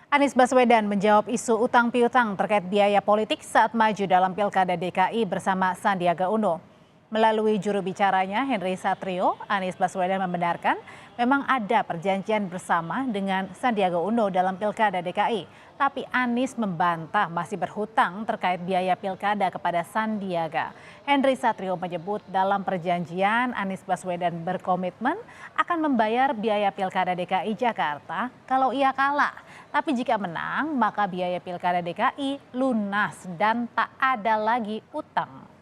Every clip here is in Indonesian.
Anies Baswedan menjawab isu utang piutang terkait biaya politik saat maju dalam Pilkada DKI bersama Sandiaga Uno. Melalui juru bicaranya Henry Satrio, Anies Baswedan membenarkan memang ada perjanjian bersama dengan Sandiaga Uno dalam Pilkada DKI. Tapi Anies membantah masih berhutang terkait biaya Pilkada kepada Sandiaga. Henry Satrio menyebut dalam perjanjian Anies Baswedan berkomitmen akan membayar biaya Pilkada DKI Jakarta kalau ia kalah. Tapi jika menang, maka biaya Pilkada DKI lunas dan tak ada lagi utang.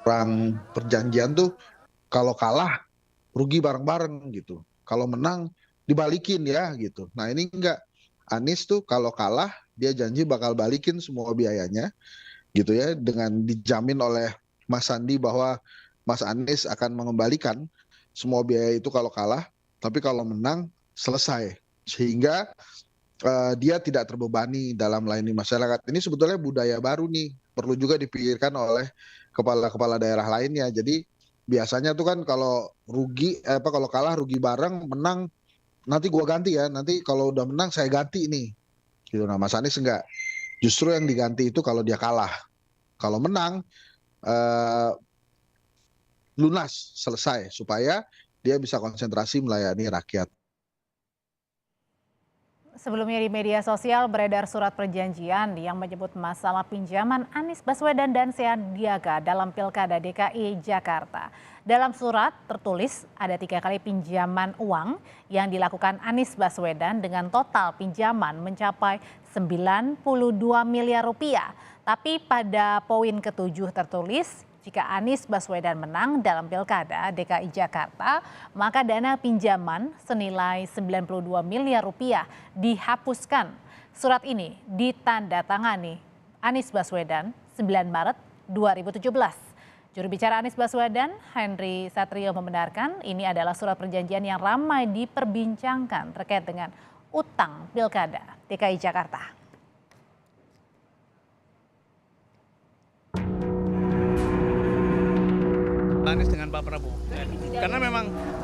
Orang perjanjian tuh kalau kalah rugi bareng-bareng gitu. Kalau menang dibalikin ya gitu. Nah ini enggak. Anies tuh kalau kalah dia janji bakal balikin semua biayanya gitu ya. Dengan dijamin oleh Mas Sandi bahwa Mas Anies akan mengembalikan semua biaya itu kalau kalah. Tapi kalau menang selesai. Sehingga dia tidak terbebani dalam melayani masyarakat. Ini sebetulnya budaya baru nih. Perlu juga dipikirkan oleh kepala-kepala daerah lainnya. Jadi biasanya tuh kan kalau kalau kalah rugi bareng, menang nanti gua ganti ya. Nanti kalau udah menang saya ganti nih. Gitu. Nah, Mas Anies enggak. Justru yang diganti itu kalau dia kalah. Kalau menang lunas, selesai supaya dia bisa konsentrasi melayani rakyat. Sebelumnya di media sosial beredar surat perjanjian yang menyebut masalah pinjaman Anies Baswedan dan Sandiaga dalam Pilkada DKI Jakarta. Dalam surat tertulis ada 3 kali pinjaman uang yang dilakukan Anies Baswedan dengan total pinjaman mencapai 92 miliar rupiah. Tapi pada poin ke-7 tertulis jika Anies Baswedan menang dalam Pilkada DKI Jakarta, maka dana pinjaman senilai 92 miliar rupiah dihapuskan. Surat ini ditandatangani Anies Baswedan 9 Maret 2017. Juru bicara Anies Baswedan, Henry Satrio membenarkan ini adalah surat perjanjian yang ramai diperbincangkan terkait dengan utang Pilkada DKI Jakarta. Anies dengan Pak Prabowo, karena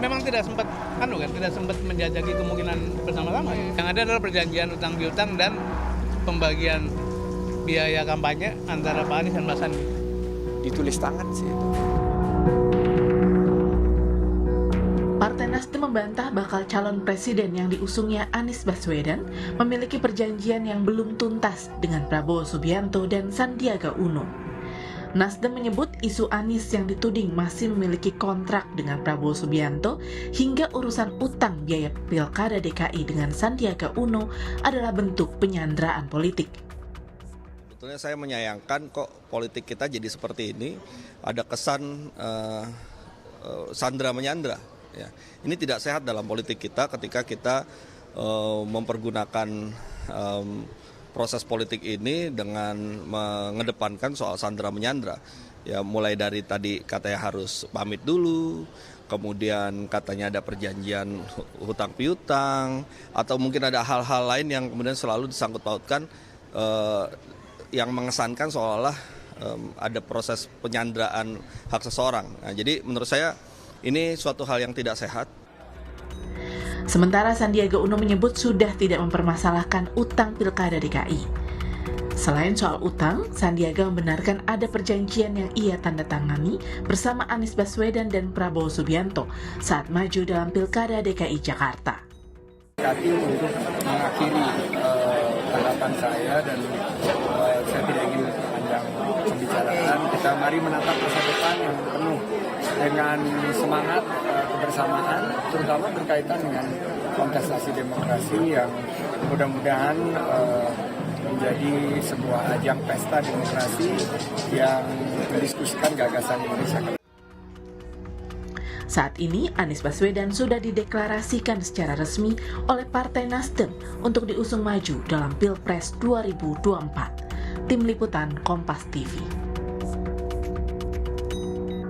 memang tidak sempat menjajaki kemungkinan bersama-sama. Yang ada adalah perjanjian utang piutang dan pembagian biaya kampanye antara Pak Anies dan Mas Sandi. Ditulis tangan sih itu. Partai Nasdem membantah bakal calon presiden yang diusungnya Anies Baswedan memiliki perjanjian yang belum tuntas dengan Prabowo Subianto dan Sandiaga Uno. Nasdem menyebut isu Anies yang dituding masih memiliki kontrak dengan Prabowo Subianto hingga urusan utang biaya Pilkada DKI dengan Sandiaga Uno adalah bentuk penyanderaan politik. Sebetulnya saya menyayangkan kok politik kita jadi seperti ini, ada kesan sandra menyandra. Ya. Ini tidak sehat dalam politik kita ketika kita mempergunakan proses politik ini dengan mengedepankan soal sandra menyandra. Ya, mulai dari tadi katanya harus pamit dulu, kemudian katanya ada perjanjian hutang piutang, atau mungkin ada hal-hal lain yang kemudian selalu disangkut pautkan yang mengesankan seolah-olah ada proses penyanderaan hak seseorang. Nah, jadi menurut saya ini suatu hal yang tidak sehat. Sementara Sandiaga Uno menyebut sudah tidak mempermasalahkan utang Pilkada DKI. Selain soal utang, Sandiaga membenarkan ada perjanjian yang ia tanda tangani bersama Anies Baswedan dan Prabowo Subianto saat maju dalam Pilkada DKI Jakarta. Untuk mengakhiri tanggapan saya dan saya tidak ingin panjang pembicaraan, kita mari menatap masa depan yang penuh dengan semangat kebersamaan, terutama berkaitan dengan kontestasi demokrasi yang mudah-mudahan menjadi sebuah ajang pesta demokrasi yang mendiskusikan gagasan Indonesia. Saat ini Anies Baswedan sudah dideklarasikan secara resmi oleh Partai Nasdem untuk diusung maju dalam Pilpres 2024. Tim Liputan Kompas TV.